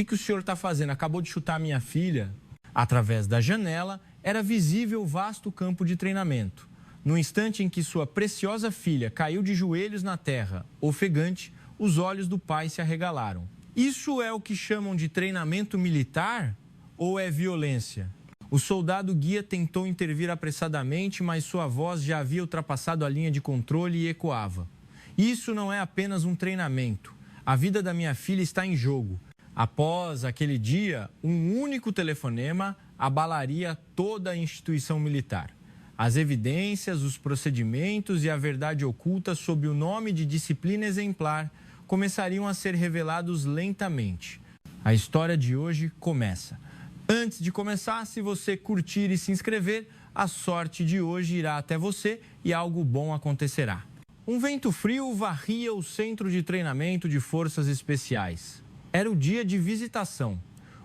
que o senhor está fazendo? Acabou de chutar a minha filha?" Através da janela, era visível o vasto campo de treinamento. No instante em que sua preciosa filha caiu de joelhos na terra, ofegante, os olhos do pai se arregalaram. Isso é o que chamam de treinamento militar ou é violência? O soldado guia tentou intervir apressadamente, mas sua voz já havia ultrapassado a linha de controle e ecoava. Isso não é apenas um treinamento. A vida da minha filha está em jogo. Após aquele dia, um único telefonema abalaria toda a instituição militar. As evidências, os procedimentos e a verdade oculta sob o nome de disciplina exemplar começariam a ser revelados lentamente. A história de hoje começa. Antes de começar, se você curtir e se inscrever, a sorte de hoje irá até você e algo bom acontecerá. Um vento frio varria o centro de treinamento de forças especiais. Era o dia de visitação,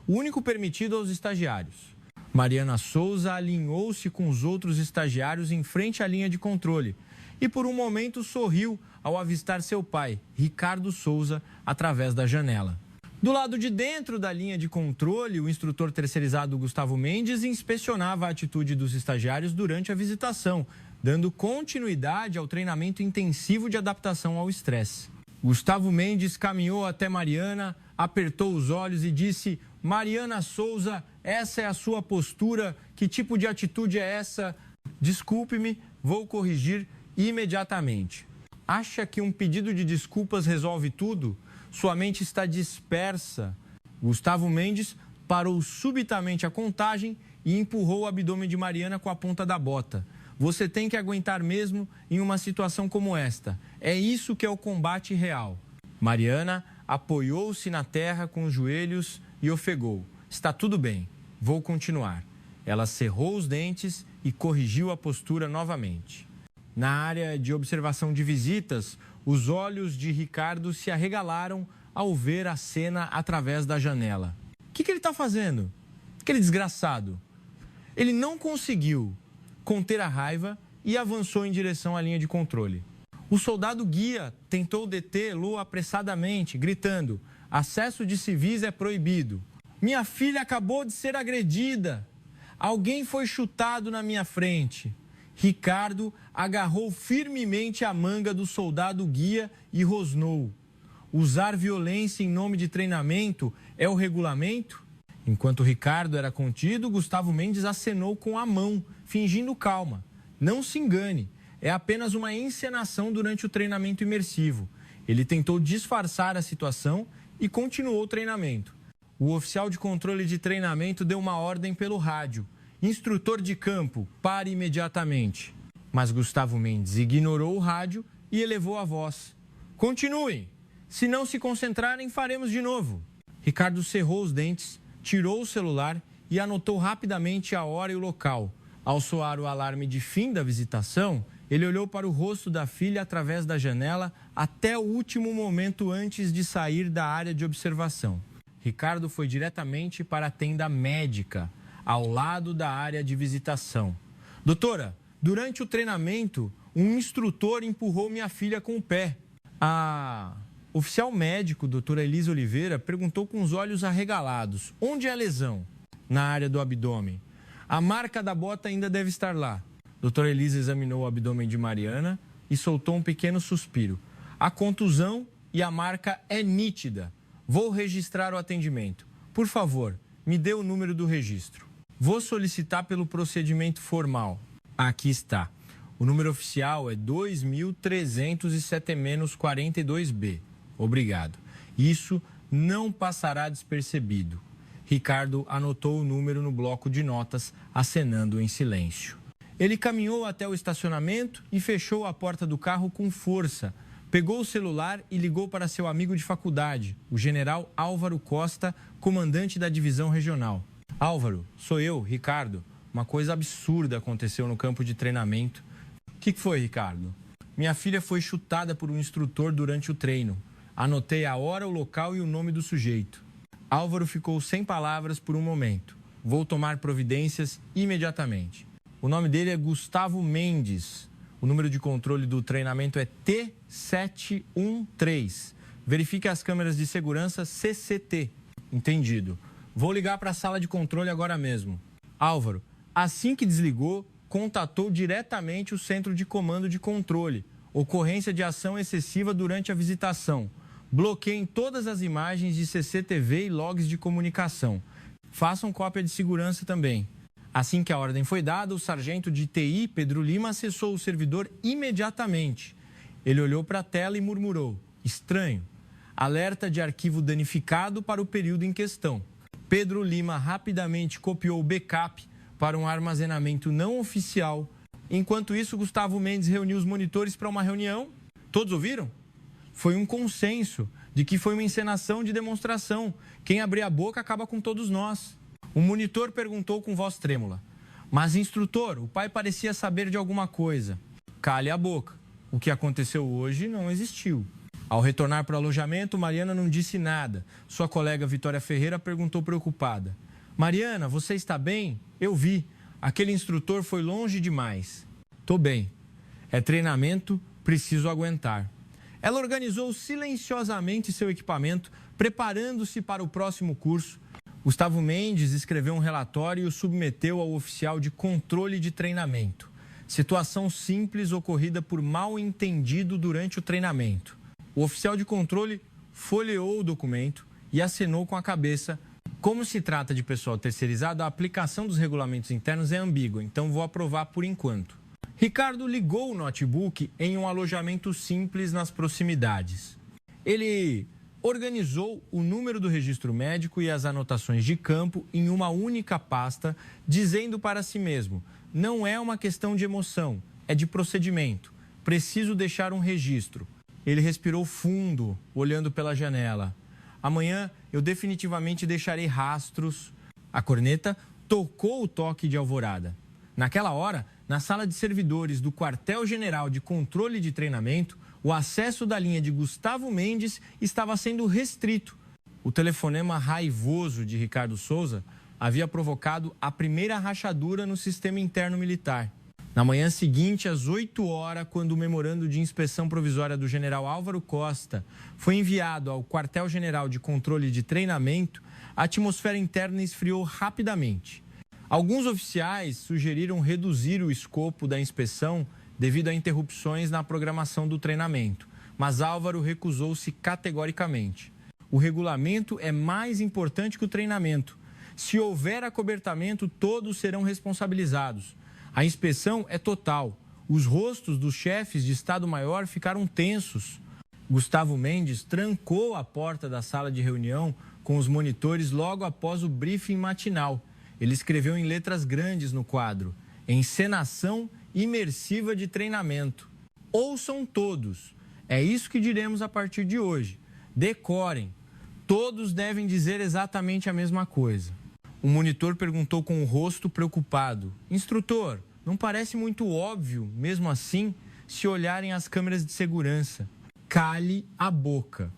o único permitido aos estagiários. Mariana Souza alinhou-se com os outros estagiários em frente à linha de controle e por um momento sorriu ao avistar seu pai, Ricardo Souza, através da janela. Do lado de dentro da linha de controle, o instrutor terceirizado Gustavo Mendes inspecionava a atitude dos estagiários durante a visitação, dando continuidade ao treinamento intensivo de adaptação ao estresse. Gustavo Mendes caminhou até Mariana, apertou os olhos e disse: "Mariana Souza, essa é a sua postura? Que tipo de atitude é essa? Desculpe-me, vou corrigir imediatamente." Acha que um pedido de desculpas resolve tudo? Sua mente está dispersa. Gustavo Mendes parou subitamente a contagem e empurrou o abdômen de Mariana com a ponta da bota. Você tem que aguentar mesmo em uma situação como esta. É isso que é o combate real. Mariana apoiou-se na terra com os joelhos e ofegou. Está tudo bem, vou continuar. Ela cerrou os dentes e corrigiu a postura novamente. Na área de observação de visitas, os olhos de Ricardo se arregalaram ao ver a cena através da janela. O que ele está fazendo? Aquele desgraçado. Ele não conseguiu conter a raiva e avançou em direção à linha de controle. O soldado guia tentou detê-lo apressadamente, gritando: "Acesso de civis é proibido. Minha filha acabou de ser agredida. Alguém foi chutado na minha frente." Ricardo agarrou firmemente a manga do soldado guia e rosnou: "Usar violência em nome de treinamento é o regulamento?" Enquanto Ricardo era contido, Gustavo Mendes acenou com a mão, fingindo calma. Não se engane, é apenas uma encenação durante o treinamento imersivo. Ele tentou disfarçar a situação e continuou o treinamento. O oficial de controle de treinamento deu uma ordem pelo rádio: "Instrutor de campo, pare imediatamente." Mas Gustavo Mendes ignorou o rádio e elevou a voz: "Continuem. Se não se concentrarem, faremos de novo." Ricardo cerrou os dentes, tirou o celular e anotou rapidamente a hora e o local. Ao soar o alarme de fim da visitação, ele olhou para o rosto da filha através da janela até o último momento antes de sair da área de observação. Ricardo foi diretamente para a tenda médica, ao lado da área de visitação. "Doutora, durante o treinamento, um instrutor empurrou minha filha com o pé." A oficial médico, doutora Elisa Oliveira, perguntou com os olhos arregalados: "Onde é a lesão?" "Na área do abdômen." "A marca da bota ainda deve estar lá." Doutora Elisa examinou o abdômen de Mariana e soltou um pequeno suspiro. "A contusão e a marca é nítida. Vou registrar o atendimento. Por favor, me dê o número do registro." "Vou solicitar pelo procedimento formal." "Aqui está. O número oficial é 2307-42B. Obrigado. Isso não passará despercebido." Ricardo anotou o número no bloco de notas, acenando em silêncio. Ele caminhou até o estacionamento e fechou a porta do carro com força. Pegou o celular e ligou para seu amigo de faculdade, o general Álvaro Costa, comandante da divisão regional. "Álvaro, sou eu, Ricardo. Uma coisa absurda aconteceu no campo de treinamento." "O que foi, Ricardo?" "Minha filha foi chutada por um instrutor durante o treino. Anotei a hora, o local e o nome do sujeito." Álvaro ficou sem palavras por um momento. "Vou tomar providências imediatamente." O nome dele é Gustavo Mendes. O número de controle do treinamento é T713. Verifique as câmeras de segurança CCT. Entendido. Vou ligar para a sala de controle agora mesmo. Álvaro, assim que desligou, contatou diretamente o centro de comando de controle. Ocorrência de ação excessiva durante a visitação. Bloqueiem todas as imagens de CCTV e logs de comunicação. Façam cópia de segurança também. Assim que a ordem foi dada, o sargento de TI, Pedro Lima, acessou o servidor imediatamente. Ele olhou para a tela e murmurou: estranho. Alerta de arquivo danificado para o período em questão. Pedro Lima rapidamente copiou o backup para um armazenamento não oficial. Enquanto isso, Gustavo Mendes reuniu os monitores para uma reunião. Todos ouviram? Foi um consenso de que foi uma encenação de demonstração. Quem abrir a boca acaba com todos nós. O monitor perguntou com voz trêmula: mas, instrutor, o pai parecia saber de alguma coisa. Cale a boca. O que aconteceu hoje não existiu. Ao retornar para o alojamento, Mariana não disse nada. Sua colega Vitória Ferreira perguntou preocupada: Mariana, você está bem? Eu vi. Aquele instrutor foi longe demais. Tô bem. É treinamento, preciso aguentar. Ela organizou silenciosamente seu equipamento, preparando-se para o próximo curso. Gustavo Mendes escreveu um relatório e o submeteu ao oficial de controle de treinamento. Situação simples ocorrida por mal entendido durante o treinamento. O oficial de controle folheou o documento e acenou com a cabeça. Como se trata de pessoal terceirizado, a aplicação dos regulamentos internos é ambígua, então vou aprovar por enquanto. Ricardo ligou o notebook em um alojamento simples nas proximidades. Ele organizou o número do registro médico e as anotações de campo em uma única pasta, dizendo para si mesmo: não é uma questão de emoção, é de procedimento. Preciso deixar um registro. Ele respirou fundo, olhando pela janela. Amanhã eu definitivamente deixarei rastros. A corneta tocou o toque de alvorada. Naquela hora, na sala de servidores do Quartel-General de Controle de Treinamento, o acesso da linha de Gustavo Mendes estava sendo restrito. O telefonema raivoso de Ricardo Souza havia provocado a primeira rachadura no sistema interno militar. Na manhã seguinte, às 8 horas, quando o memorando de inspeção provisória do general Álvaro Costa foi enviado ao Quartel-General de Controle de Treinamento, a atmosfera interna esfriou rapidamente. Alguns oficiais sugeriram reduzir o escopo da inspeção devido a interrupções na programação do treinamento, mas Álvaro recusou-se categoricamente. O regulamento é mais importante que o treinamento. Se houver acobertamento, todos serão responsabilizados. A inspeção é total. Os rostos dos chefes de Estado-Maior ficaram tensos. Gustavo Mendes trancou a porta da sala de reunião com os monitores logo após o briefing matinal. Ele escreveu em letras grandes no quadro: encenação imersiva de treinamento. Ouçam todos. É isso que diremos a partir de hoje. Decorem. Todos devem dizer exatamente a mesma coisa. O monitor perguntou com o rosto preocupado: instrutor, não parece muito óbvio, mesmo assim, se olharem as câmeras de segurança? Cale a boca.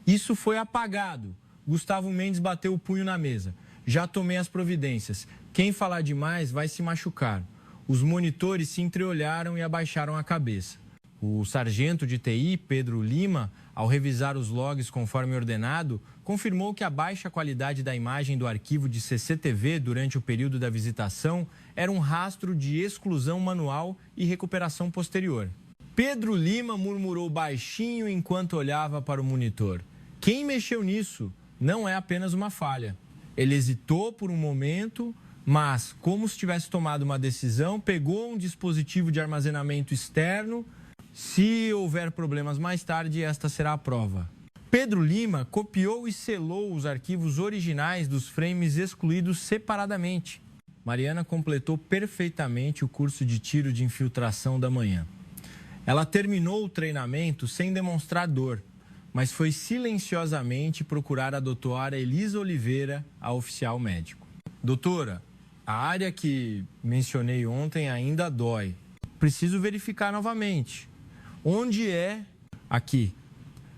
Isso foi apagado. Gustavo Mendes bateu o punho na mesa. Já tomei as providências. Quem falar demais vai se machucar. Os monitores se entreolharam e abaixaram a cabeça. O sargento de TI, Pedro Lima, ao revisar os logs conforme ordenado, confirmou que a baixa qualidade da imagem do arquivo de CCTV durante o período da visitação era um rastro de exclusão manual e recuperação posterior. Pedro Lima murmurou baixinho enquanto olhava para o monitor: quem mexeu nisso não é apenas uma falha. Ele hesitou por um momento, mas, como se tivesse tomado uma decisão, pegou um dispositivo de armazenamento externo. Se houver problemas mais tarde, esta será a prova. Pedro Lima copiou e selou os arquivos originais dos frames excluídos separadamente. Mariana completou perfeitamente o curso de tiro de infiltração da manhã. Ela terminou o treinamento sem demonstrar dor, mas foi silenciosamente procurar a doutora Elisa Oliveira, a oficial médico. Doutora, a área que mencionei ontem ainda dói. Preciso verificar novamente. Onde é? Aqui.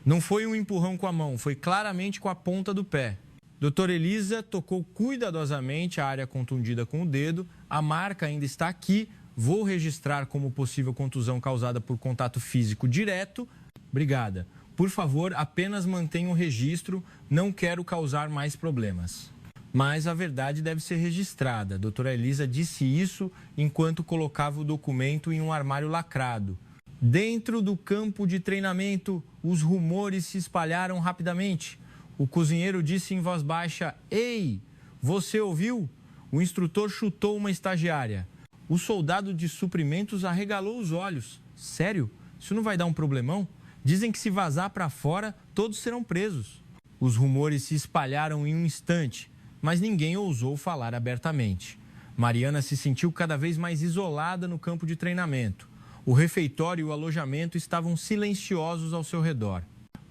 Não foi um empurrão com a mão, foi claramente com a ponta do pé. Doutora Elisa tocou cuidadosamente a área contundida com o dedo. A marca ainda está aqui. Vou registrar como possível contusão causada por contato físico direto. Obrigada. Por favor, apenas mantenha o registro, não quero causar mais problemas. Mas a verdade deve ser registrada. A doutora Elisa disse isso enquanto colocava o documento em um armário lacrado. Dentro do campo de treinamento, os rumores se espalharam rapidamente. O cozinheiro disse em voz baixa: "Ei, você ouviu?" O instrutor chutou uma estagiária. O soldado de suprimentos arregalou os olhos. "Sério? Isso não vai dar um problemão? Dizem que se vazar para fora, todos serão presos." Os rumores se espalharam em um instante, mas ninguém ousou falar abertamente. Mariana se sentiu cada vez mais isolada no campo de treinamento. O refeitório e o alojamento estavam silenciosos ao seu redor.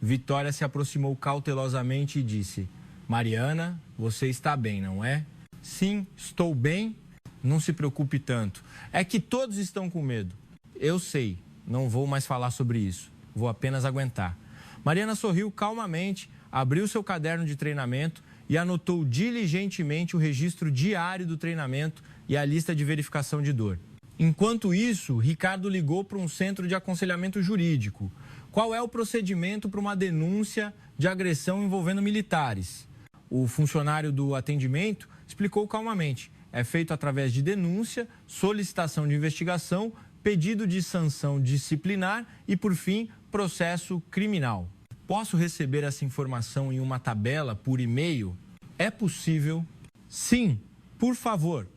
Vitória se aproximou cautelosamente e disse: "Mariana, você está bem, não é?" "Sim, estou bem." "Não se preocupe tanto. É que todos estão com medo." "Eu sei, não vou mais falar sobre isso. Vou apenas aguentar." Mariana sorriu calmamente, abriu seu caderno de treinamento e anotou diligentemente o registro diário do treinamento e a lista de verificação de dor. Enquanto isso, Ricardo ligou para um centro de aconselhamento jurídico. Qual é o procedimento para uma denúncia de agressão envolvendo militares? O funcionário do atendimento explicou calmamente. É feito através de denúncia, solicitação de investigação, pedido de sanção disciplinar e, por fim, processo criminal. Posso receber essa informação em uma tabela por e-mail? É possível? Sim, por favor.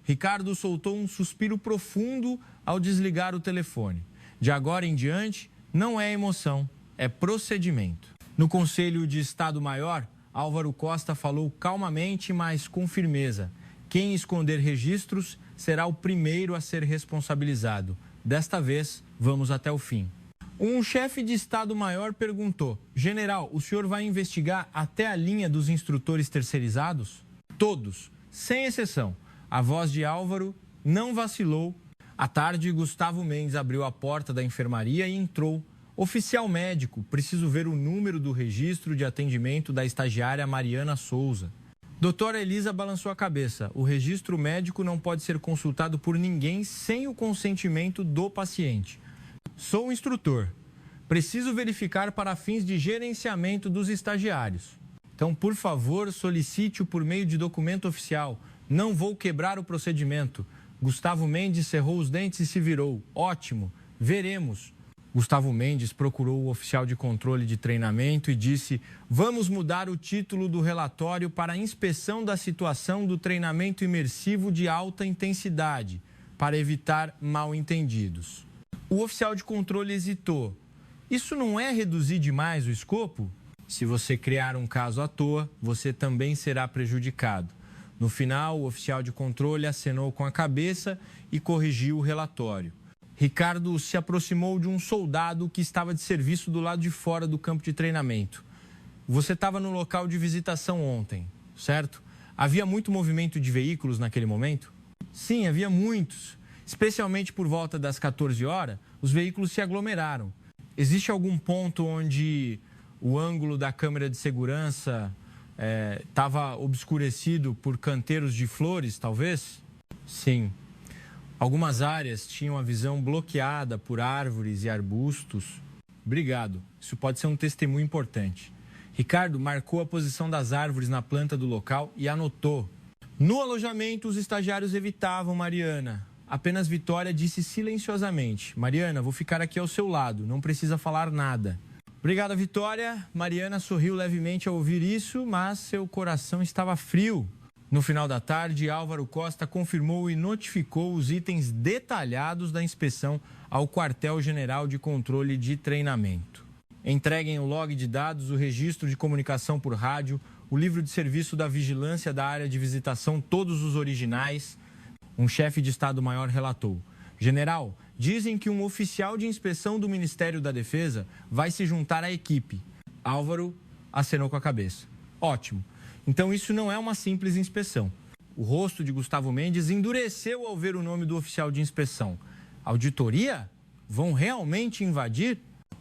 Ricardo soltou um suspiro profundo ao desligar o telefone. De agora em diante, não é emoção, é procedimento. No Conselho de Estado-Maior, Álvaro Costa falou calmamente, mas com firmeza. Quem esconder registros será o primeiro a ser responsabilizado. Desta vez, vamos até o fim. Um chefe de Estado-Maior perguntou: "General, o senhor vai investigar até a linha dos instrutores terceirizados?" "Todos, sem exceção." A voz de Álvaro não vacilou. À tarde, Gustavo Mendes abriu a porta da enfermaria e entrou. "Oficial médico, preciso ver o número do registro de atendimento da estagiária Mariana Souza." Doutora Elisa balançou a cabeça. O registro médico não pode ser consultado por ninguém sem o consentimento do paciente. "Sou instrutor. Preciso verificar para fins de gerenciamento dos estagiários. Então, por favor, solicite-o por meio de documento oficial. Não vou quebrar o procedimento." Gustavo Mendes cerrou os dentes e se virou. "Ótimo, veremos." Gustavo Mendes procurou o oficial de controle de treinamento e disse: "Vamos mudar o título do relatório para inspeção da situação do treinamento imersivo de alta intensidade, para evitar mal-entendidos." O oficial de controle hesitou. "Isso não é reduzir demais o escopo? Se você criar um caso à toa, você também será prejudicado." No final, o oficial de controle acenou com a cabeça e corrigiu o relatório. Ricardo se aproximou de um soldado que estava de serviço do lado de fora do campo de treinamento. "Você estava no local de visitação ontem, certo? Havia muito movimento de veículos naquele momento?" "Sim, havia muitos. Especialmente por volta das 14 horas, os veículos se aglomeraram. Existe algum ponto onde o ângulo da câmera de segurança estava obscurecido por canteiros de flores, talvez?" "Sim. Algumas áreas tinham a visão bloqueada por árvores e arbustos." "Obrigado. Isso pode ser um testemunho importante." Ricardo marcou a posição das árvores na planta do local e anotou. No alojamento, os estagiários evitavam Mariana. Apenas Vitória disse silenciosamente: "Mariana, vou ficar aqui ao seu lado. Não precisa falar nada." "Obrigada, Vitória." Mariana sorriu levemente ao ouvir isso, mas seu coração estava frio. No final da tarde, Álvaro Costa confirmou e notificou os itens detalhados da inspeção ao Quartel-General de Controle de Treinamento. Entreguem o log de dados, o registro de comunicação por rádio, o livro de serviço da vigilância da área de visitação, todos os originais. Um chefe de Estado-Maior relatou: "General, dizem que um oficial de inspeção do Ministério da Defesa vai se juntar à equipe." Álvaro acenou com a cabeça. "Ótimo. Então isso não é uma simples inspeção." O rosto de Gustavo Mendes endureceu ao ver o nome do oficial de inspeção. "Auditoria? Vão realmente invadir?"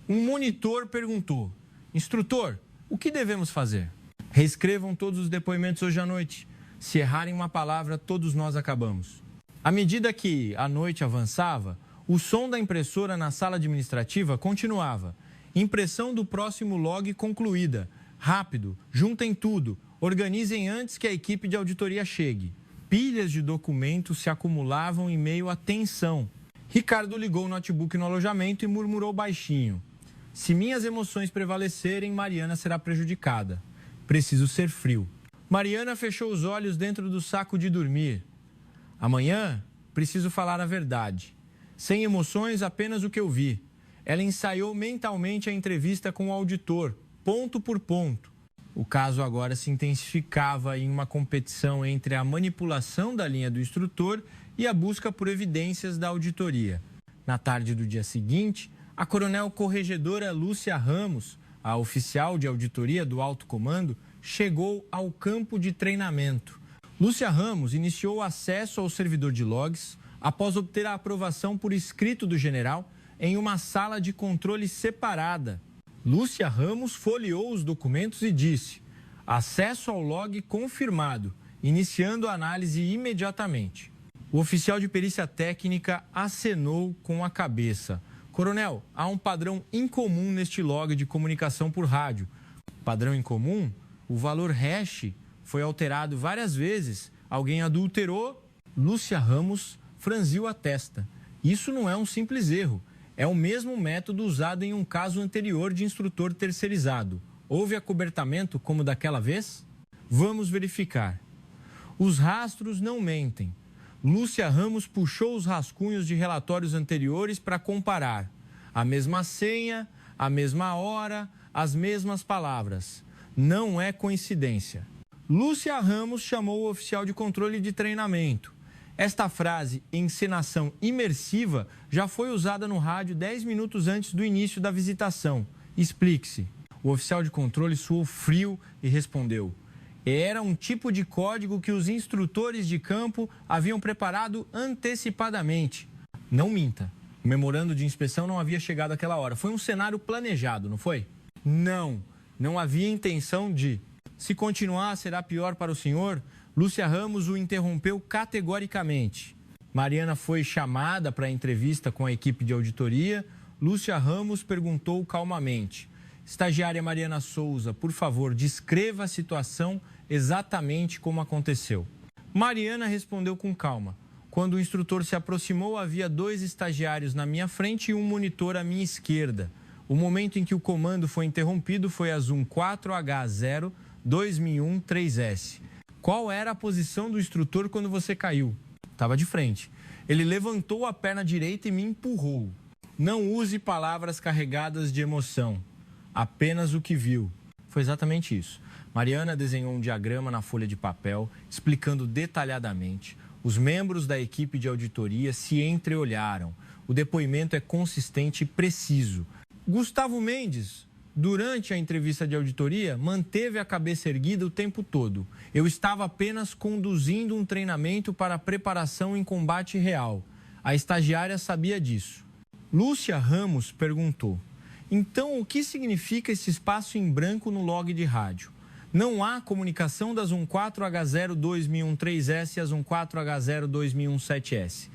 Um monitor perguntou: "Instrutor, o que devemos fazer?" "Reescrevam todos os depoimentos hoje à noite. Se errarem uma palavra, todos nós acabamos." À medida que a noite avançava, o som da impressora na sala administrativa continuava. Impressão do próximo log concluída. Rápido, juntem tudo, organizem antes que a equipe de auditoria chegue. Pilhas de documentos se acumulavam em meio à tensão. Ricardo ligou o notebook no alojamento e murmurou baixinho. Se minhas emoções prevalecerem, Mariana será prejudicada. Preciso ser frio. Mariana fechou os olhos dentro do saco de dormir. Amanhã, preciso falar a verdade. Sem emoções, apenas o que eu vi. Ela ensaiou mentalmente a entrevista com o auditor, ponto por ponto. O caso agora se intensificava em uma competição entre a manipulação da linha do instrutor e a busca por evidências da auditoria. Na tarde do dia seguinte, a coronel corregedora Lúcia Ramos, a oficial de auditoria do alto comando, chegou ao campo de treinamento. Lúcia Ramos iniciou o acesso ao servidor de logs após obter a aprovação por escrito do general em uma sala de controle separada. Lúcia Ramos folheou os documentos e disse: acesso ao log confirmado, iniciando a análise imediatamente. O oficial de perícia técnica acenou com a cabeça. Coronel, há um padrão incomum neste log de comunicação por rádio. Padrão incomum? O valor hash foi alterado várias vezes. Alguém adulterou? Lúcia Ramos franziu a testa. Isso não é um simples erro. É o mesmo método usado em um caso anterior de instrutor terceirizado. Houve acobertamento como daquela vez? Vamos verificar. Os rastros não mentem. Lúcia Ramos puxou os rascunhos de relatórios anteriores para comparar. A mesma senha, a mesma hora, as mesmas palavras. Não é coincidência. Lúcia Ramos chamou o oficial de controle de treinamento. Esta frase, encenação imersiva, já foi usada no rádio 10 minutos antes do início da visitação. Explique-se. O oficial de controle suou frio e respondeu: era um tipo de código que os instrutores de campo haviam preparado antecipadamente. Não minta. O memorando de inspeção não havia chegado àquela hora. Foi um cenário planejado, não foi? Não havia intenção de. Se continuar, será pior para o senhor? Lúcia Ramos o interrompeu categoricamente. Mariana foi chamada para a entrevista com a equipe de auditoria. Lúcia Ramos perguntou calmamente: estagiária Mariana Souza, por favor, descreva a situação exatamente como aconteceu. Mariana respondeu com calma: quando o instrutor se aproximou, havia 2 estagiários na minha frente e um monitor à minha esquerda. O momento em que o comando foi interrompido foi a Zoom 4H0 2001-3S. Qual era a posição do instrutor quando você caiu? Estava de frente. Ele levantou a perna direita e me empurrou. Não use palavras carregadas de emoção. Apenas o que viu. Foi exatamente isso. Mariana desenhou um diagrama na folha de papel, explicando detalhadamente. Os membros da equipe de auditoria se entreolharam. O depoimento é consistente e preciso. Gustavo Mendes, durante a entrevista de auditoria, manteve a cabeça erguida o tempo todo. Eu estava apenas conduzindo um treinamento para preparação em combate real. A estagiária sabia disso. Lúcia Ramos perguntou: então, o que significa esse espaço em branco no log de rádio? Não há comunicação das 14H0-2001-3S e as 14H0-2001-7S.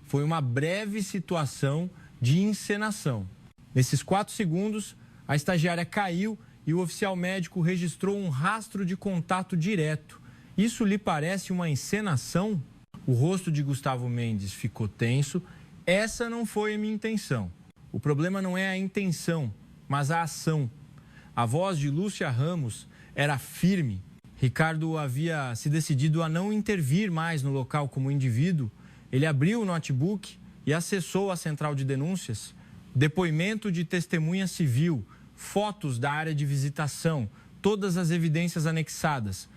Foi uma breve situação de encenação. Nesses 4 segundos, a estagiária caiu e o oficial médico registrou um rastro de contato direto. Isso lhe parece uma encenação? O rosto de Gustavo Mendes ficou tenso. Essa não foi a minha intenção. O problema não é a intenção, mas a ação. A voz de Lúcia Ramos era firme. Ricardo havia se decidido a não intervir mais no local como indivíduo. Ele abriu o notebook e acessou a central de denúncias. Depoimento de testemunha civil, fotos da área de visitação, todas as evidências anexadas.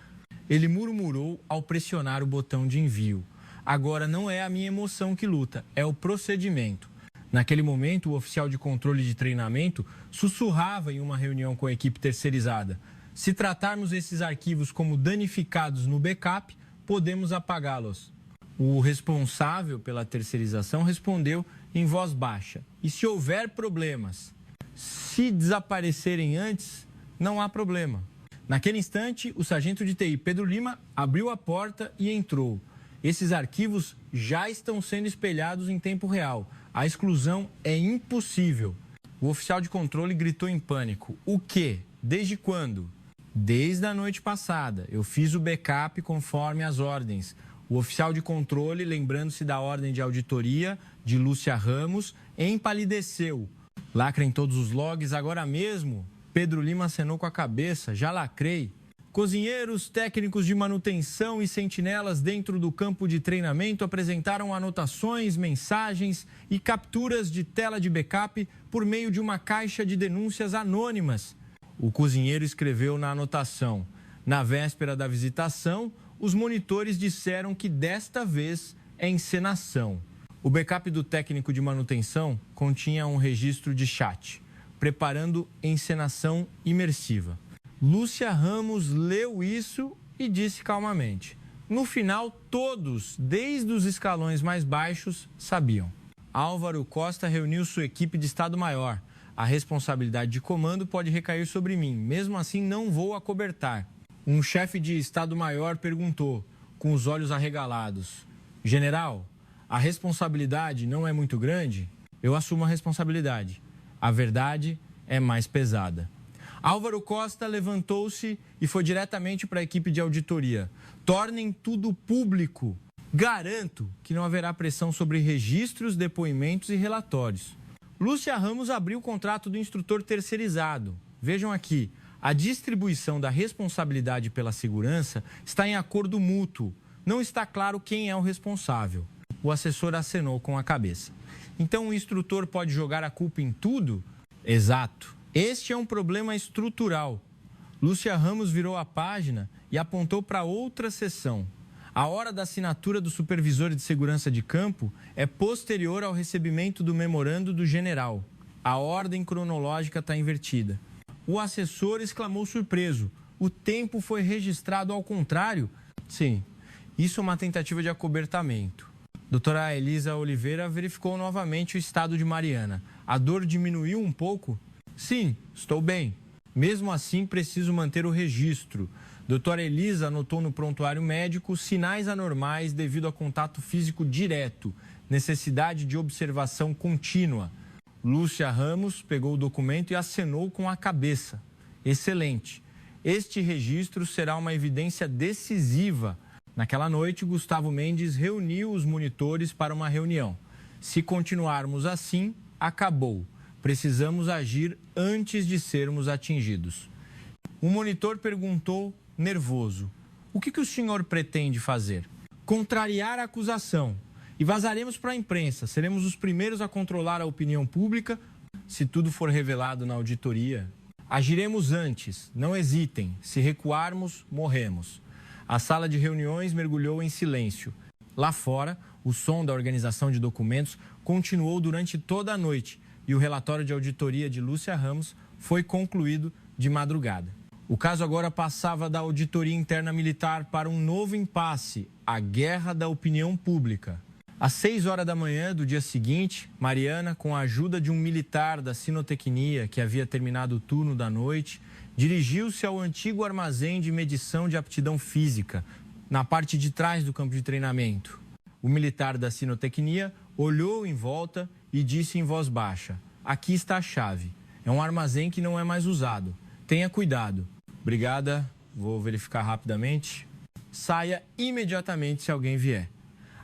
Ele murmurou ao pressionar o botão de envio. Agora não é a minha emoção que luta, é o procedimento. Naquele momento, o oficial de controle de treinamento sussurrava em uma reunião com a equipe terceirizada: se tratarmos esses arquivos como danificados no backup, podemos apagá-los. O responsável pela terceirização respondeu em voz baixa: e se houver problemas? Se desaparecerem antes, não há problema. Naquele instante, o sargento de TI Pedro Lima abriu a porta e entrou. Esses arquivos já estão sendo espelhados em tempo real. A exclusão é impossível. O oficial de controle gritou em pânico. O quê? Desde quando? Desde a noite passada. Eu fiz o backup conforme as ordens. O oficial de controle, lembrando-se da ordem de auditoria de Lúcia Ramos, empalideceu. Lacrem todos os logs agora mesmo. Pedro Lima acenou com a cabeça. Já lacrei. Cozinheiros, técnicos de manutenção e sentinelas dentro do campo de treinamento apresentaram anotações, mensagens e capturas de tela de backup por meio de uma caixa de denúncias anônimas. O cozinheiro escreveu na anotação. Na véspera da visitação, os monitores disseram que desta vez é encenação. O backup do técnico de manutenção continha um registro de chat, preparando encenação imersiva. Lúcia Ramos leu isso e disse calmamente. No final, todos, desde os escalões mais baixos, sabiam. Álvaro Costa reuniu sua equipe de Estado-Maior. A responsabilidade de comando pode recair sobre mim, mesmo assim não vou acobertar. Um chefe de Estado-Maior perguntou, com os olhos arregalados. General, a responsabilidade não é muito grande? Eu assumo a responsabilidade. A verdade é mais pesada. Álvaro Costa levantou-se e foi diretamente para a equipe de auditoria. Tornem tudo público. Garanto que não haverá pressão sobre registros, depoimentos e relatórios. Lúcia Ramos abriu o contrato do instrutor terceirizado. Vejam aqui, a distribuição da responsabilidade pela segurança está em acordo mútuo. Não está claro quem é o responsável. O assessor acenou com a cabeça. Então o instrutor pode jogar a culpa em tudo? Exato. Este é um problema estrutural. Lúcia Ramos virou a página e apontou para outra seção. A hora da assinatura do supervisor de segurança de campo é posterior ao recebimento do memorando do general. A ordem cronológica está invertida. O assessor exclamou surpreso. O tempo foi registrado ao contrário? Sim, isso é uma tentativa de acobertamento. Doutora Elisa Oliveira verificou novamente o estado de Mariana. A dor diminuiu um pouco? Sim, estou bem. Mesmo assim, preciso manter o registro. Doutora Elisa anotou no prontuário médico sinais anormais devido a contato físico direto, necessidade de observação contínua. Lúcia Ramos pegou o documento e acenou com a cabeça. Excelente. Este registro será uma evidência decisiva. Naquela noite, Gustavo Mendes reuniu os monitores para uma reunião. Se continuarmos assim, acabou. Precisamos agir antes de sermos atingidos. O monitor perguntou, nervoso, o que o senhor pretende fazer? Contrariar a acusação. E vazaremos para a imprensa. Seremos os primeiros a controlar a opinião pública se tudo for revelado na auditoria. Agiremos antes. Não hesitem. Se recuarmos, morremos. A sala de reuniões mergulhou em silêncio. Lá fora, o som da organização de documentos continuou durante toda a noite e o relatório de auditoria de Lúcia Ramos foi concluído de madrugada. O caso agora passava da auditoria interna militar para um novo impasse, a guerra da opinião pública. Às 6 horas da manhã do dia seguinte, Mariana, com a ajuda de um militar da Sinotecnia que havia terminado o turno da noite, dirigiu-se ao antigo armazém de medição de aptidão física, na parte de trás do campo de treinamento. O militar da Sinotecnia olhou em volta e disse em voz baixa, aqui está a chave. É um armazém que não é mais usado. Tenha cuidado. Obrigada, vou verificar rapidamente. Saia imediatamente se alguém vier.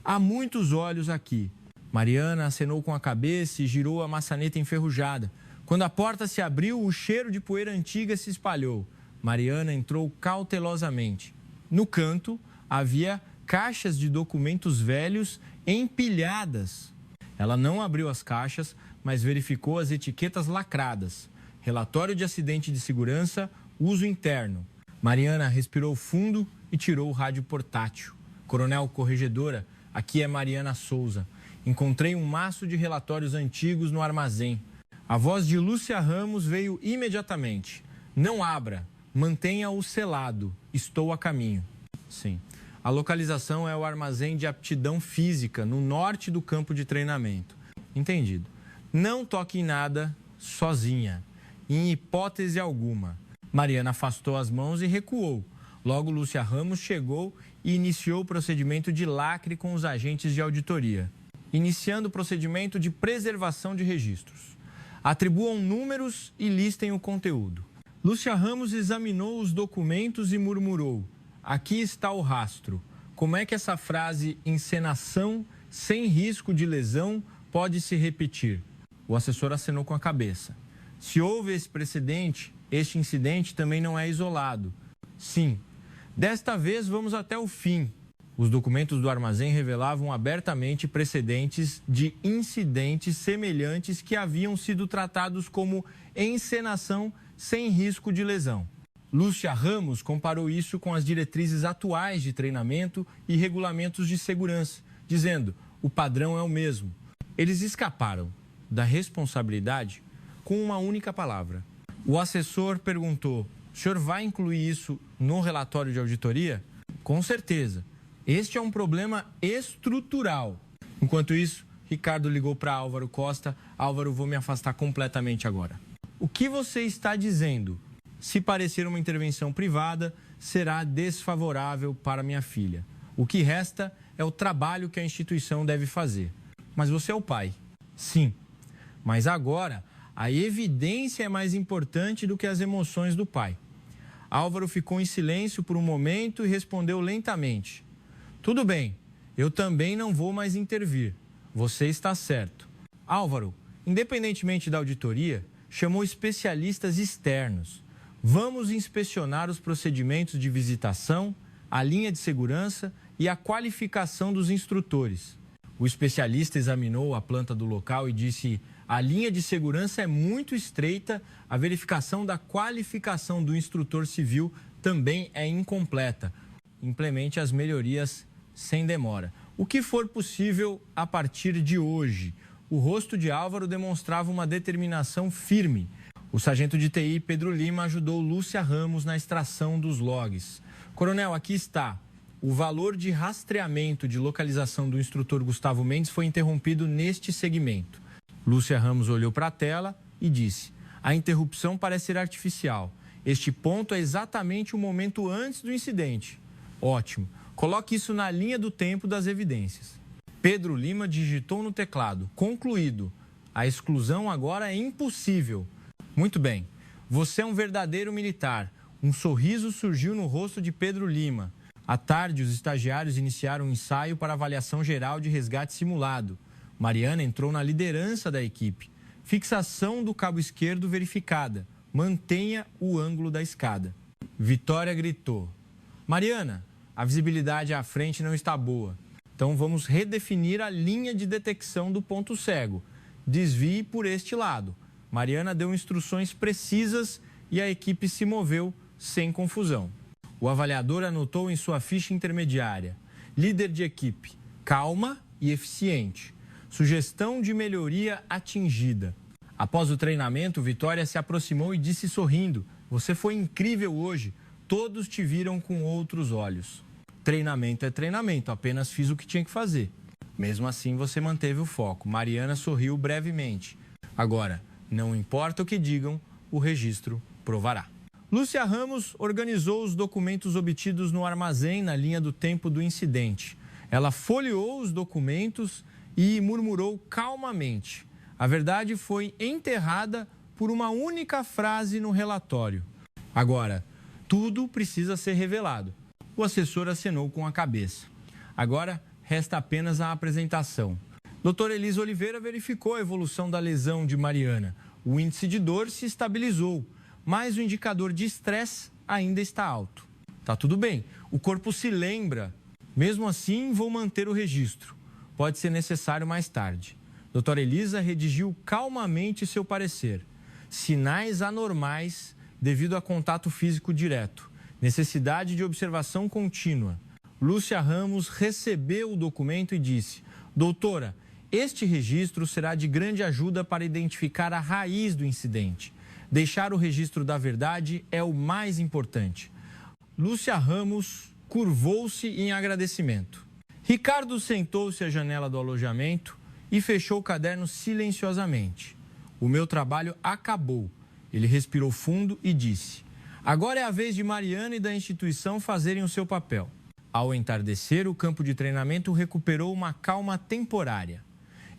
Há muitos olhos aqui. Mariana acenou com a cabeça e girou a maçaneta enferrujada. Quando a porta se abriu, o cheiro de poeira antiga se espalhou. Mariana entrou cautelosamente. No canto, havia caixas de documentos velhos empilhadas. Ela não abriu as caixas, mas verificou as etiquetas lacradas. Relatório de acidente de segurança, uso interno. Mariana respirou fundo e tirou o rádio portátil. Coronel Corregedora, aqui é Mariana Souza. Encontrei um maço de relatórios antigos no armazém. A voz de Lúcia Ramos veio imediatamente. Não abra, mantenha-o selado. Estou a caminho. Sim. A localização é o armazém de aptidão física, no norte do campo de treinamento. Entendido. Não toque em nada sozinha, em hipótese alguma. Mariana afastou as mãos e recuou. Logo, Lúcia Ramos chegou e iniciou o procedimento de lacre com os agentes de auditoria, iniciando o procedimento de preservação de registros. Atribuam números e listem o conteúdo. Lúcia Ramos examinou os documentos e murmurou: aqui está o rastro. Como é que essa frase, encenação sem risco de lesão, pode se repetir? O assessor acenou com a cabeça. Se houve esse precedente, este incidente também não é isolado. Sim. Desta vez, vamos até o fim. Os documentos do armazém revelavam abertamente precedentes de incidentes semelhantes que haviam sido tratados como encenação sem risco de lesão. Lúcia Ramos comparou isso com as diretrizes atuais de treinamento e regulamentos de segurança, dizendo: o padrão é o mesmo. Eles escaparam da responsabilidade com uma única palavra. O assessor perguntou: o senhor vai incluir isso no relatório de auditoria? Com certeza. Este é um problema estrutural. Enquanto isso, Ricardo ligou para Álvaro Costa. Álvaro, vou me afastar completamente agora. O que você está dizendo? Se parecer uma intervenção privada, será desfavorável para minha filha. O que resta é o trabalho que a instituição deve fazer. Mas você é o pai. Sim. Mas agora, a evidência é mais importante do que as emoções do pai. Álvaro ficou em silêncio por um momento e respondeu lentamente: tudo bem, eu também não vou mais intervir. Você está certo. Álvaro, independentemente da auditoria, chamou especialistas externos. Vamos inspecionar os procedimentos de visitação, a linha de segurança e a qualificação dos instrutores. O especialista examinou a planta do local e disse: a linha de segurança é muito estreita, a verificação da qualificação do instrutor civil também é incompleta. Implemente as melhorias sem demora. O que for possível a partir de hoje. O rosto de Álvaro demonstrava uma determinação firme. O sargento de TI, Pedro Lima, ajudou Lúcia Ramos na extração dos logs. Coronel, aqui está. O valor de rastreamento de localização do instrutor Gustavo Mendes foi interrompido neste segmento. Lúcia Ramos olhou para a tela e disse: a interrupção parece ser artificial. Este ponto é exatamente o momento antes do incidente. Ótimo. Coloque isso na linha do tempo das evidências. Pedro Lima digitou no teclado: concluído. A exclusão agora é impossível. Muito bem. Você é um verdadeiro militar. Um sorriso surgiu no rosto de Pedro Lima. À tarde, os estagiários iniciaram um ensaio para avaliação geral de resgate simulado. Mariana entrou na liderança da equipe. Fixação do cabo esquerdo verificada. Mantenha o ângulo da escada. Vitória gritou: Mariana, a visibilidade à frente não está boa. Então vamos redefinir a linha de detecção do ponto cego. Desvie por este lado. Mariana deu instruções precisas e a equipe se moveu sem confusão. O avaliador anotou em sua ficha intermediária: líder de equipe, calma e eficiente. Sugestão de melhoria atingida. Após o treinamento, Vitória se aproximou e disse sorrindo: você foi incrível hoje. Todos te viram com outros olhos. Treinamento é treinamento, apenas fiz o que tinha que fazer. Mesmo assim, você manteve o foco. Mariana sorriu brevemente. Agora, não importa o que digam, o registro provará. Lúcia Ramos organizou os documentos obtidos no armazém na linha do tempo do incidente. Ela folheou os documentos e murmurou calmamente: a verdade foi enterrada por uma única frase no relatório. Agora, tudo precisa ser revelado. O assessor acenou com a cabeça. Agora, resta apenas a apresentação. Dr. Elisa Oliveira verificou a evolução da lesão de Mariana. O índice de dor se estabilizou, mas o indicador de estresse ainda está alto. Tá tudo bem, o corpo se lembra. Mesmo assim, vou manter o registro. Pode ser necessário mais tarde. Dr. Elisa redigiu calmamente seu parecer. Sinais anormais devido a contato físico direto. Necessidade de observação contínua. Lúcia Ramos recebeu o documento e disse: doutora, este registro será de grande ajuda para identificar a raiz do incidente. Deixar o registro da verdade é o mais importante. Lúcia Ramos curvou-se em agradecimento. Ricardo sentou-se à janela do alojamento e fechou o caderno silenciosamente. O meu trabalho acabou. Ele respirou fundo e disse: agora é a vez de Mariana e da instituição fazerem o seu papel. Ao entardecer, o campo de treinamento recuperou uma calma temporária.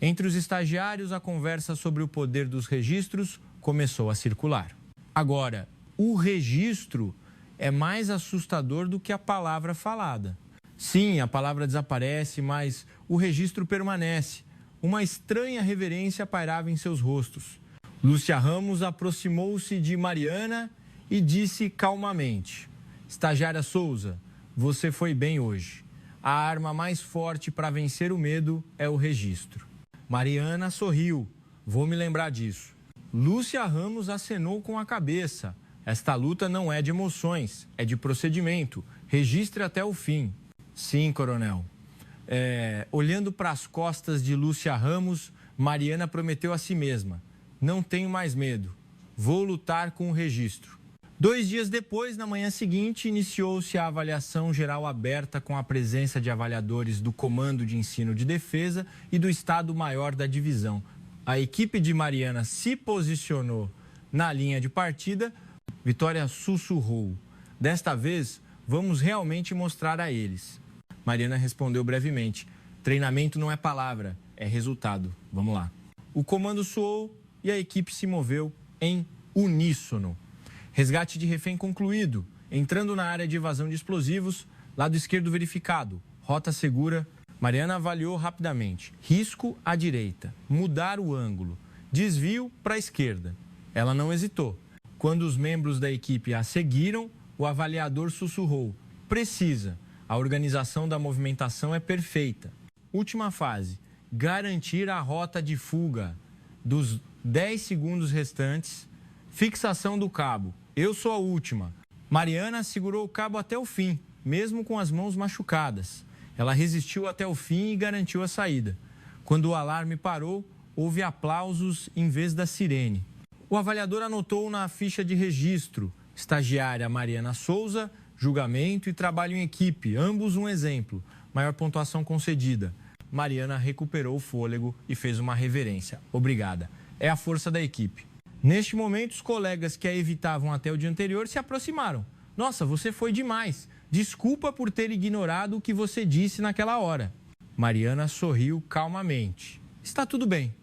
Entre os estagiários, a conversa sobre o poder dos registros começou a circular. Agora, o registro é mais assustador do que a palavra falada. Sim, a palavra desaparece, mas o registro permanece. Uma estranha reverência pairava em seus rostos. Lúcia Ramos aproximou-se de Mariana e disse calmamente: "Estagiária Souza, você foi bem hoje. A arma mais forte para vencer o medo é o registro." Mariana sorriu. "Vou me lembrar disso." Lúcia Ramos acenou com a cabeça. "Esta luta não é de emoções, é de procedimento. Registre até o fim." "Sim, coronel." Olhando para as costas de Lúcia Ramos, Mariana prometeu a si mesma: "Não tenho mais medo. Vou lutar com o registro." 2 dias depois, na manhã seguinte, iniciou-se a avaliação geral aberta com a presença de avaliadores do Comando de Ensino de Defesa e do Estado-Maior da Divisão. A equipe de Mariana se posicionou na linha de partida. Vitória sussurrou: "Desta vez, vamos realmente mostrar a eles." Mariana respondeu brevemente: "Treinamento não é palavra, é resultado. Vamos lá." O comando soou e a equipe se moveu em uníssono. Resgate de refém concluído. Entrando na área de evasão de explosivos, lado esquerdo verificado, rota segura. Mariana avaliou rapidamente. Risco à direita, mudar o ângulo, desvio para a esquerda. Ela não hesitou. Quando os membros da equipe a seguiram, o avaliador sussurrou: "Precisa. A organização da movimentação é perfeita. Última fase, garantir a rota de fuga. Dos 10 segundos restantes, fixação do cabo. Eu sou a última." Mariana segurou o cabo até o fim, mesmo com as mãos machucadas. Ela resistiu até o fim e garantiu a saída. Quando o alarme parou, houve aplausos em vez da sirene. O avaliador anotou na ficha de registro: estagiária Mariana Souza, julgamento e trabalho em equipe, ambos um exemplo. Maior pontuação concedida. Mariana recuperou o fôlego e fez uma reverência. "Obrigada. É a força da equipe." Neste momento, os colegas que a evitavam até o dia anterior se aproximaram. "Nossa, você foi demais. Desculpa por ter ignorado o que você disse naquela hora." Mariana sorriu calmamente. "Está tudo bem."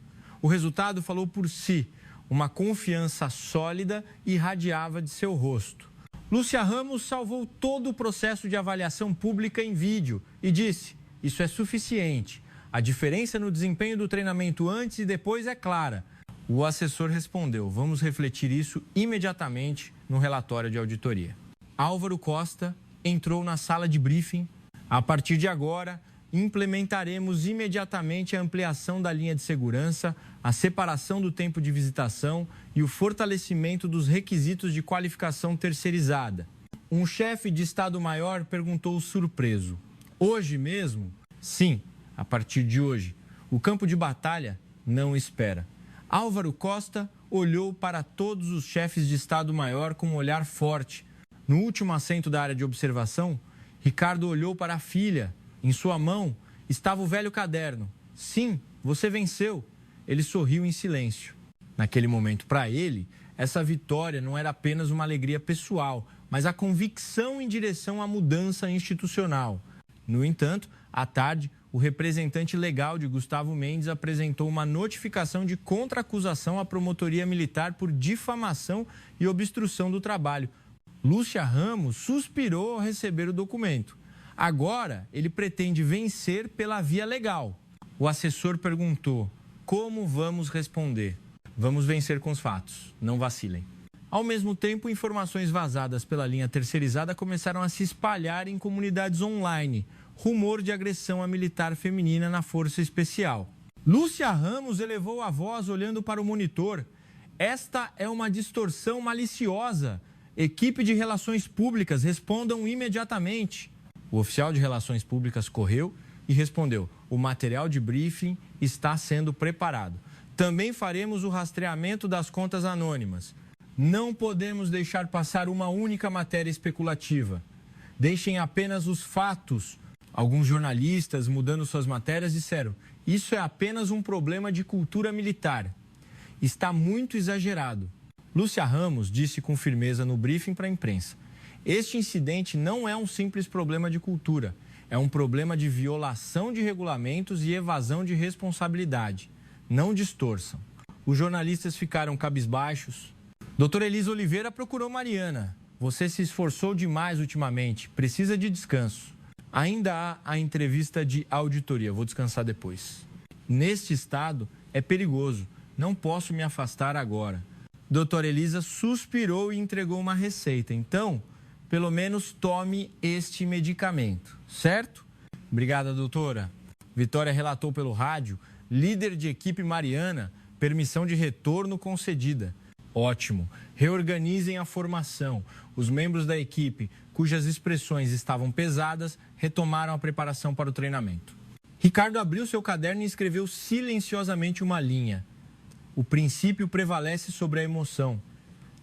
O resultado falou por si. Uma confiança sólida irradiava de seu rosto. Lúcia Ramos salvou todo o processo de avaliação pública em vídeo e disse: "Isso é suficiente. A diferença no desempenho do treinamento antes e depois é clara." O assessor respondeu: "Vamos refletir isso imediatamente no relatório de auditoria." Álvaro Costa entrou na sala de briefing. "A partir de agora, implementaremos imediatamente a ampliação da linha de segurança, a separação do tempo de visitação e o fortalecimento dos requisitos de qualificação terceirizada." Um chefe de Estado-Maior perguntou surpreso: "Hoje mesmo?" "Sim, a partir de hoje. O campo de batalha não espera." Álvaro Costa olhou para todos os chefes de Estado-Maior com um olhar forte. No último assento da área de observação, Ricardo olhou para a filha. Em sua mão estava o velho caderno. "Sim, você venceu." Ele sorriu em silêncio. Naquele momento, para ele, essa vitória não era apenas uma alegria pessoal, mas a convicção em direção à mudança institucional. No entanto, à tarde, o representante legal de Gustavo Mendes apresentou uma notificação de contra-acusação à promotoria militar por difamação e obstrução do trabalho. Lúcia Ramos suspirou ao receber o documento. Agora, ele pretende vencer pela via legal. O assessor perguntou: "Como vamos responder?" "Vamos vencer com os fatos. Não vacilem." Ao mesmo tempo, informações vazadas pela linha terceirizada começaram a se espalhar em comunidades online. Rumor de agressão a militar feminina na Força Especial. Lúcia Ramos elevou a voz olhando para o monitor. "Esta é uma distorção maliciosa. Equipe de Relações Públicas, respondam imediatamente." O oficial de Relações Públicas correu e respondeu: "O material de briefing está sendo preparado. Também faremos o rastreamento das contas anônimas. Não podemos deixar passar uma única matéria especulativa. Deixem apenas os fatos." Alguns jornalistas, mudando suas matérias, disseram: "Isso é apenas um problema de cultura militar. Está muito exagerado." Lúcia Ramos disse com firmeza no briefing para a imprensa: "Este incidente não é um simples problema de cultura. É um problema de violação de regulamentos e evasão de responsabilidade. Não distorçam. Os jornalistas ficaram cabisbaixos. Doutora Elisa Oliveira procurou Mariana. Você se esforçou demais ultimamente. Precisa de descanso. Ainda há a entrevista de auditoria. Vou descansar depois. Neste estado, é perigoso. Não posso me afastar agora. Doutora Elisa suspirou e entregou uma receita. Então, pelo menos tome este medicamento, certo? Obrigada, doutora. Vitória relatou pelo rádio, líder de equipe Mariana, permissão de retorno concedida. Ótimo. Reorganizem a formação. Os membros da equipe, cujas expressões estavam pesadas, retomaram a preparação para o treinamento. Ricardo abriu seu caderno e escreveu silenciosamente uma linha. O princípio prevalece sobre a emoção.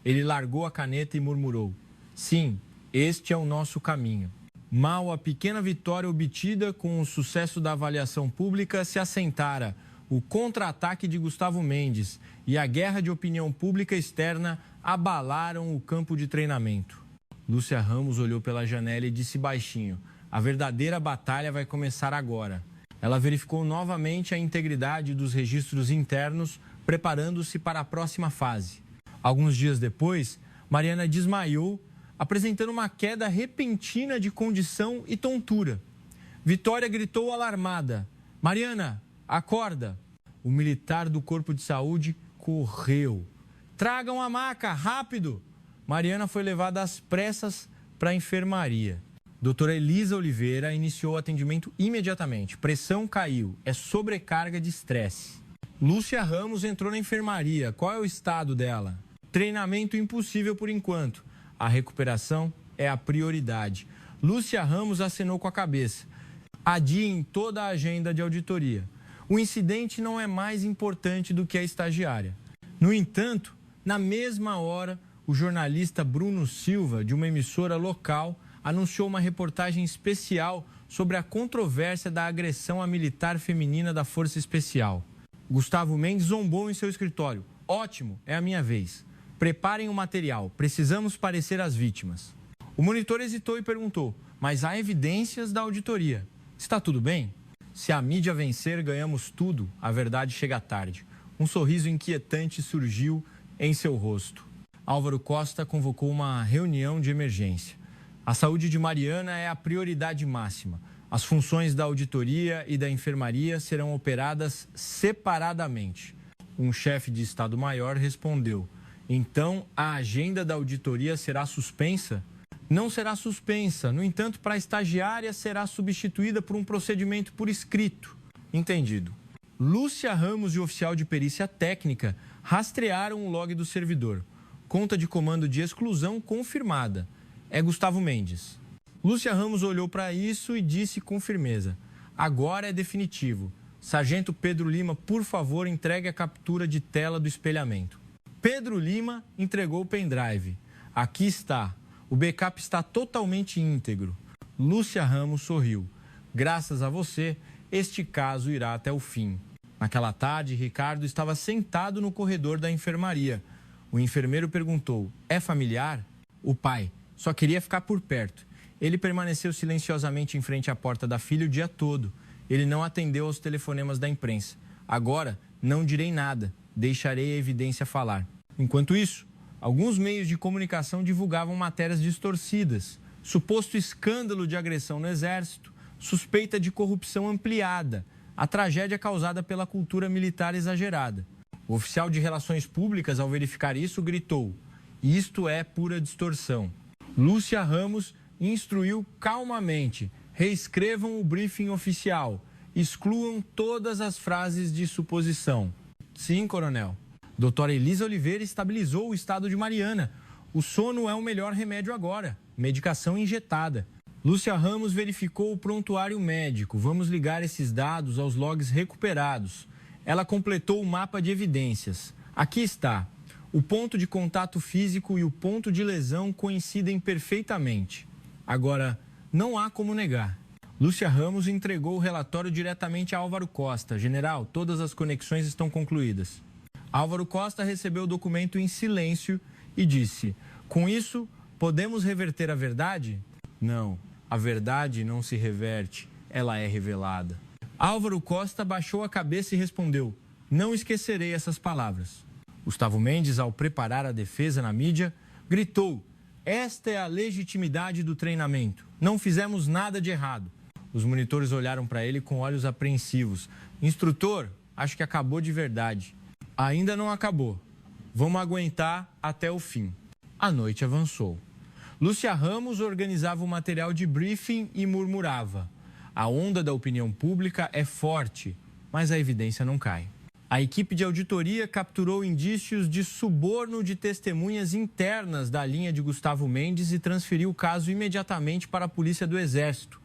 Ele largou a caneta e murmurou: sim, este é o nosso caminho. Mal a pequena vitória obtida com o sucesso da avaliação pública se assentara, o contra-ataque de Gustavo Mendes e a guerra de opinião pública externa abalaram o campo de treinamento. Lúcia Ramos olhou pela janela e disse baixinho: a verdadeira batalha vai começar agora. Ela verificou novamente a integridade dos registros internos, preparando-se para a próxima fase. Alguns dias depois, Mariana desmaiou, apresentando uma queda repentina de condição e tontura. Vitória gritou alarmada: Mariana, acorda! O militar do Corpo de Saúde correu. Tragam a maca, rápido! Mariana foi levada às pressas para a enfermaria. Doutora Elisa Oliveira iniciou o atendimento imediatamente. Pressão caiu, é sobrecarga de estresse. Lúcia Ramos entrou na enfermaria. Qual é o estado dela? Treinamento impossível por enquanto. A recuperação é a prioridade. Lúcia Ramos acenou com a cabeça. Adiem toda a agenda de auditoria. O incidente não é mais importante do que a estagiária. No entanto, na mesma hora, o jornalista Bruno Silva, de uma emissora local, anunciou uma reportagem especial sobre a controvérsia da agressão à militar feminina da Força Especial. Gustavo Mendes zombou em seu escritório. Ótimo, é a minha vez. Preparem o material, precisamos parecer as vítimas. O monitor hesitou e perguntou: mas há evidências da auditoria. Está tudo bem? Se a mídia vencer, ganhamos tudo, a verdade chega tarde. Um sorriso inquietante surgiu em seu rosto. Álvaro Costa convocou uma reunião de emergência. A saúde de Mariana é a prioridade máxima. As funções da auditoria e da enfermaria serão operadas separadamente. Um chefe de Estado-Maior respondeu: então a agenda da auditoria será suspensa? Não será suspensa. No entanto, para a estagiária será substituída por um procedimento por escrito. Entendido. Lúcia Ramos e o oficial de perícia técnica rastrearam o log do servidor. Conta de comando de exclusão confirmada. É Gustavo Mendes. Lúcia Ramos olhou para isso e disse com firmeza: agora é definitivo. Sargento Pedro Lima, por favor, entregue a captura de tela do espelhamento. Pedro Lima entregou o pendrive. Aqui está. O backup está totalmente íntegro. Lúcia Ramos sorriu. Graças a você, este caso irá até o fim. Naquela tarde, Ricardo estava sentado no corredor da enfermaria. O enfermeiro perguntou: é familiar? O pai só queria ficar por perto. Ele permaneceu silenciosamente em frente à porta da filha o dia todo. Ele não atendeu aos telefonemas da imprensa. Agora, não direi nada. Deixarei a evidência falar. Enquanto isso, alguns meios de comunicação divulgavam matérias distorcidas. Suposto escândalo de agressão no Exército, suspeita de corrupção ampliada, a tragédia causada pela cultura militar exagerada. O oficial de Relações Públicas, ao verificar isso, gritou: isto é pura distorção. Lúcia Ramos instruiu calmamente: reescrevam o briefing oficial, excluam todas as frases de suposição. Sim, coronel. Doutora Elisa Oliveira estabilizou o estado de Mariana. O sono é o melhor remédio agora. Medicação injetada. Lúcia Ramos verificou o prontuário médico. Vamos ligar esses dados aos logs recuperados. Ela completou o mapa de evidências. Aqui está. O ponto de contato físico e o ponto de lesão coincidem perfeitamente. Agora, não há como negar. Lúcia Ramos entregou o relatório diretamente a Álvaro Costa. General, todas as conexões estão concluídas. Álvaro Costa recebeu o documento em silêncio e disse: com isso, podemos reverter a verdade? Não. a verdade não se reverte, ela é revelada. Álvaro Costa baixou a cabeça e respondeu: não esquecerei essas palavras. Gustavo Mendes, ao preparar a defesa na mídia, gritou: esta é a legitimidade do treinamento. Não fizemos nada de errado. Os monitores olharam para ele com olhos apreensivos. Instrutor, acho que acabou de verdade. Ainda não acabou. Vamos aguentar até o fim. A noite avançou. Lúcia Ramos organizava o material de briefing e murmurava: a onda da opinião pública é forte, mas a evidência não cai. A equipe de auditoria capturou indícios de suborno de testemunhas internas da linha de Gustavo Mendes e transferiu o caso imediatamente para a Polícia do Exército.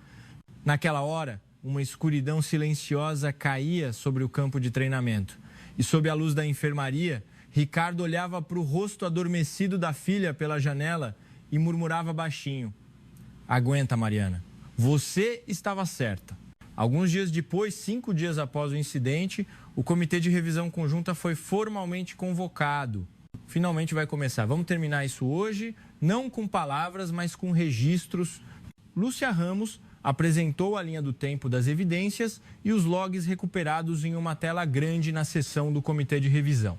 Naquela hora, uma escuridão silenciosa caía sobre o campo de treinamento. E sob a luz da enfermaria, Ricardo olhava para o rosto adormecido da filha pela janela e murmurava baixinho: aguenta, Mariana, você estava certa. Alguns dias depois, 5 dias após o incidente, o Comitê de Revisão Conjunta foi formalmente convocado. Finalmente vai começar. Vamos terminar isso hoje, não com palavras, mas com registros. Lúcia Ramos apresentou a linha do tempo das evidências e os logs recuperados em uma tela grande na sessão do Comitê de Revisão.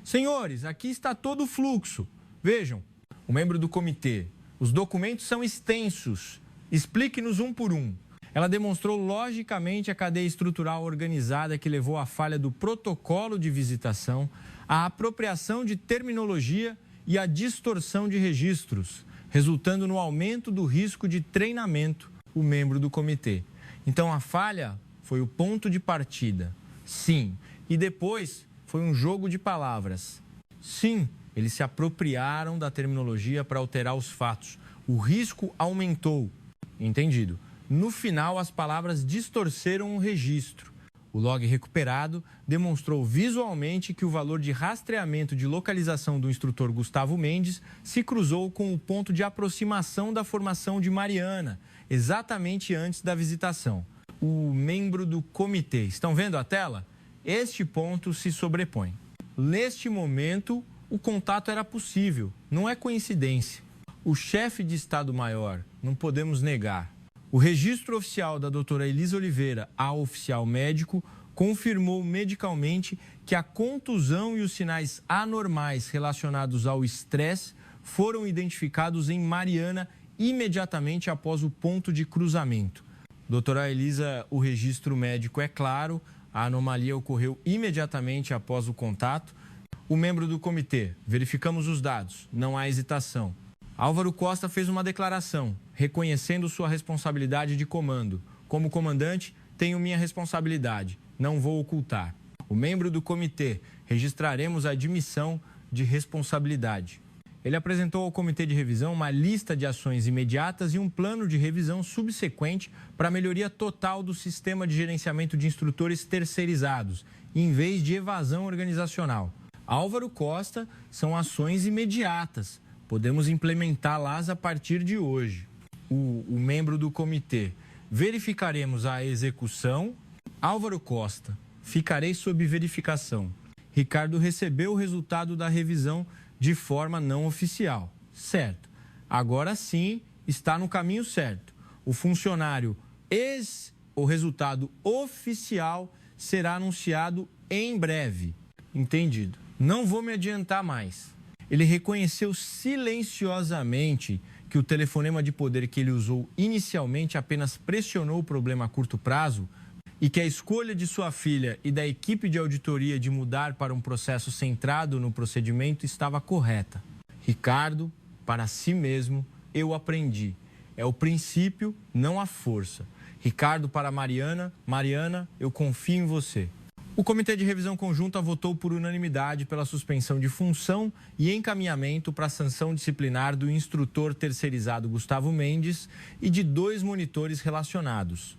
Senhores, aqui está todo o fluxo. Vejam, o membro do comitê, os documentos são extensos. Explique-nos um por um. Ela demonstrou logicamente a cadeia estrutural organizada que levou à falha do protocolo de visitação, à apropriação de terminologia e à distorção de registros, resultando no aumento do risco de treinamento o membro do comitê. Então a falha foi o ponto de partida. Sim. E depois foi um jogo de palavras. Sim, eles se apropriaram da terminologia para alterar os fatos. O risco aumentou. Entendido. No final, as palavras distorceram o registro. O log recuperado demonstrou visualmente que o valor de rastreamento de localização do instrutor Gustavo Mendes se cruzou com o ponto de aproximação da formação de Mariana, exatamente antes da visitação. O membro do comitê, estão vendo a tela? Este ponto se sobrepõe. Neste momento, o contato era possível, não é coincidência. O chefe de Estado-Maior, não podemos negar. O registro oficial da doutora Elisa Oliveira, a oficial médico, confirmou medicalmente que a contusão e os sinais anormais relacionados ao estresse foram identificados em Mariana imediatamente após o ponto de cruzamento. Doutora Elisa, o registro médico é claro, a anomalia ocorreu imediatamente após o contato. O membro do comitê, verificamos os dados, não há hesitação. Álvaro Costa fez uma declaração, reconhecendo sua responsabilidade de comando. Como comandante, tenho minha responsabilidade, não vou ocultar. O membro do comitê, registraremos a admissão de responsabilidade. Ele apresentou ao comitê de revisão uma lista de ações imediatas e um plano de revisão subsequente para a melhoria total do sistema de gerenciamento de instrutores terceirizados, em vez de evasão organizacional. Álvaro Costa são ações imediatas. Podemos implementá-las a partir de hoje. O membro do comitê, verificaremos a execução. Álvaro Costa, ficarei sob verificação. Ricardo recebeu o resultado da revisão de forma não oficial. Certo. Agora sim, está no caminho certo. O funcionário o resultado oficial será anunciado em breve. Entendido. Não vou me adiantar mais. Ele reconheceu silenciosamente que o telefonema de poder que ele usou inicialmente apenas pressionou o problema a curto prazo e que a escolha de sua filha e da equipe de auditoria de mudar para um processo centrado no procedimento estava correta. Ricardo, para si mesmo, eu aprendi. É o princípio, não a força. Ricardo, para Mariana, Mariana, eu confio em você. O Comitê de Revisão Conjunta votou por unanimidade pela suspensão de função e encaminhamento para a sanção disciplinar do instrutor terceirizado Gustavo Mendes e de 2 monitores relacionados.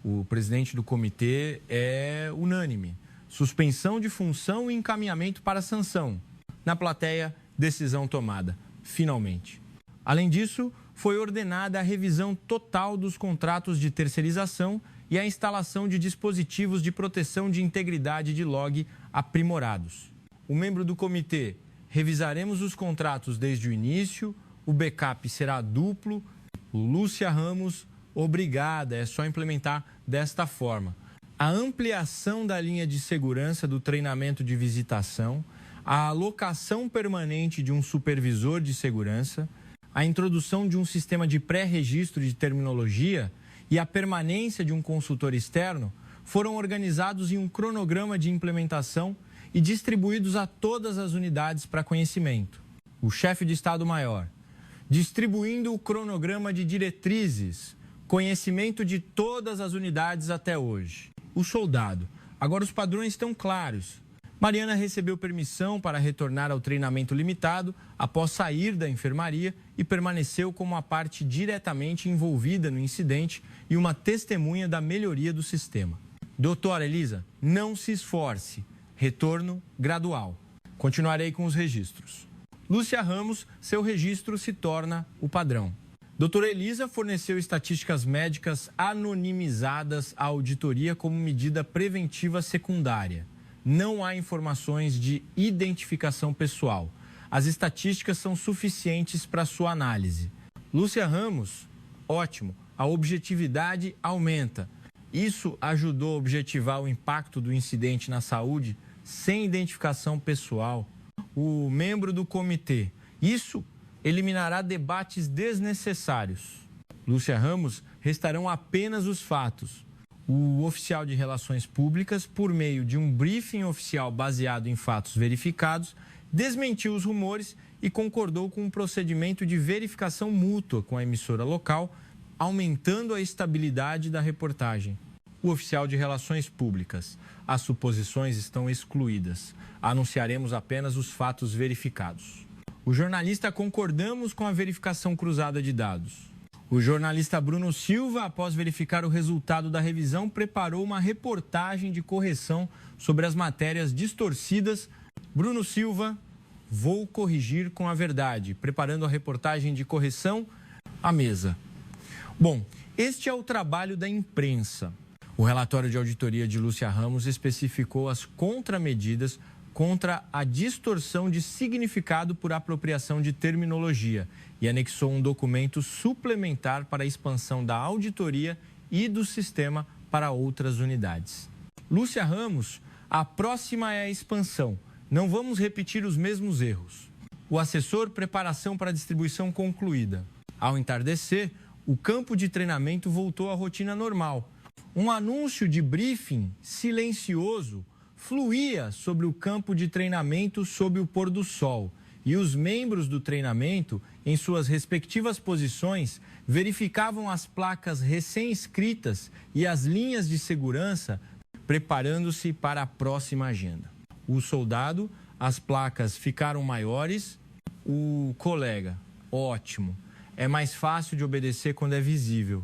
O presidente do comitê é unânime. Suspensão de função e encaminhamento para a sanção. Na plateia, decisão tomada. Finalmente. Além disso, foi ordenada a revisão total dos contratos de terceirização e a instalação de dispositivos de proteção de integridade de log aprimorados. O membro do comitê, revisaremos os contratos desde o início, o backup será duplo Lúcia Ramos, obrigada, é só implementar desta forma. A ampliação da linha de segurança do treinamento de visitação, a alocação permanente de um supervisor de segurança, a introdução de um sistema de pré-registro de terminologia e a permanência de um consultor externo foram organizados em um cronograma de implementação e distribuídos a todas as unidades para conhecimento. O chefe de Estado-Maior, distribuindo o cronograma de diretrizes, conhecimento de todas as unidades até hoje. O soldado, agora os padrões estão claros. Mariana recebeu permissão para retornar ao treinamento limitado após sair da enfermaria e permaneceu como a parte diretamente envolvida no incidente e uma testemunha da melhoria do sistema. Doutora Elisa, não se esforce. Retorno gradual. Continuarei com os registros. Lúcia Ramos, seu registro se torna o padrão. Doutora Elisa forneceu estatísticas médicas anonimizadas à auditoria como medida preventiva secundária. Não há informações de identificação pessoal. As estatísticas são suficientes para sua análise. Lúcia Ramos, ótimo, a objetividade aumenta. Isso ajudou a objetivar o impacto do incidente na saúde sem identificação pessoal. O membro do comitê, isso eliminará debates desnecessários. Lúcia Ramos, restarão apenas os fatos. O oficial de Relações Públicas, por meio de um briefing oficial baseado em fatos verificados, desmentiu os rumores e concordou com um procedimento de verificação mútua com a emissora local, aumentando a estabilidade da reportagem. O oficial de Relações Públicas, as suposições estão excluídas. Anunciaremos apenas os fatos verificados. O jornalista, concordamos com a verificação cruzada de dados. O jornalista Bruno Silva, após verificar o resultado da revisão, preparou uma reportagem de correção sobre as matérias distorcidas. Bruno Silva, vou corrigir com a verdade, preparando a reportagem de correção à mesa. Bom, este é o trabalho da imprensa. O relatório de auditoria de Lúcia Ramos especificou as contramedidas contra a distorção de significado por apropriação de terminologia e anexou um documento suplementar para a expansão da auditoria e do sistema para outras unidades. Lúcia Ramos, a próxima é a expansão. Não vamos repetir os mesmos erros. O assessor, preparação para a distribuição concluída. Ao entardecer, o campo de treinamento voltou à rotina normal. Um anúncio de briefing silencioso fluía sobre o campo de treinamento sob o pôr do sol e os membros do treinamento, em suas respectivas posições, verificavam as placas recém-escritas e as linhas de segurança, preparando-se para a próxima agenda. O soldado, as placas ficaram maiores. O colega, ótimo, é mais fácil de obedecer quando é visível.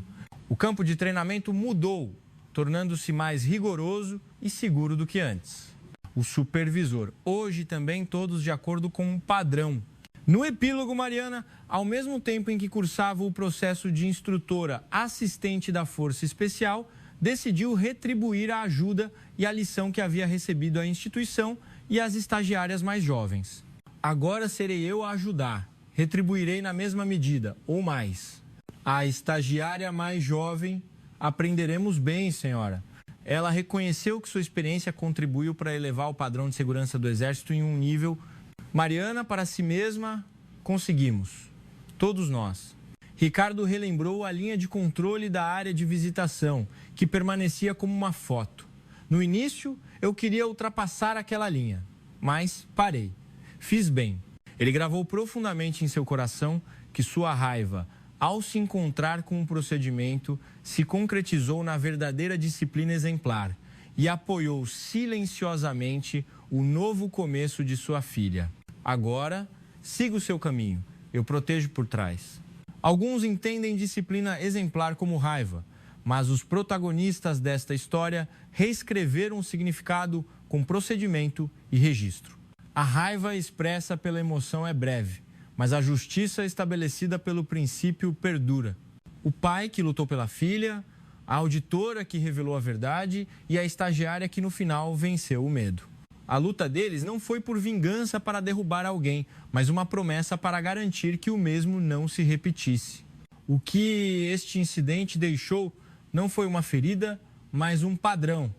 O campo de treinamento mudou, tornando-se mais rigoroso e seguro do que antes. O supervisor, hoje também todos de acordo com um padrão. No epílogo, Mariana, ao mesmo tempo em que cursava o processo de instrutora assistente da Força Especial, decidiu retribuir a ajuda e a lição que havia recebido a instituição e as estagiárias mais jovens. Agora serei eu a ajudar, retribuirei na mesma medida, ou mais. A estagiária mais jovem, aprenderemos bem, senhora. Ela reconheceu que sua experiência contribuiu para elevar o padrão de segurança do Exército em um nível. Mariana, para si mesma, conseguimos. Todos nós. Ricardo relembrou a linha de controle da área de visitação, que permanecia como uma foto. No início, eu queria ultrapassar aquela linha, mas parei. Fiz bem. Ele gravou profundamente em seu coração que sua raiva, ao se encontrar com um procedimento, se concretizou na verdadeira disciplina exemplar e apoiou silenciosamente o novo começo de sua filha. Agora, siga o seu caminho, eu protejo por trás. Alguns entendem disciplina exemplar como raiva, mas os protagonistas desta história reescreveram o significado com procedimento e registro. A raiva expressa pela emoção é breve, mas a justiça estabelecida pelo princípio perdura. O pai que lutou pela filha, a auditora que revelou a verdade e a estagiária que no final venceu o medo. A luta deles não foi por vingança para derrubar alguém, mas uma promessa para garantir que o mesmo não se repetisse. O que este incidente deixou não foi uma ferida, mas um padrão.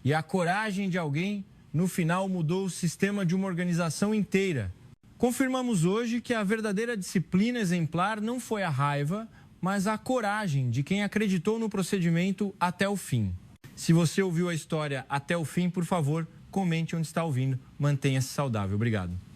E a coragem de alguém, no final, mudou o sistema de uma organização inteira. Confirmamos hoje que a verdadeira disciplina exemplar não foi a raiva, mas a coragem de quem acreditou no procedimento até o fim. Se você ouviu a história até o fim, por favor, comente onde está ouvindo. Mantenha-se saudável. Obrigado.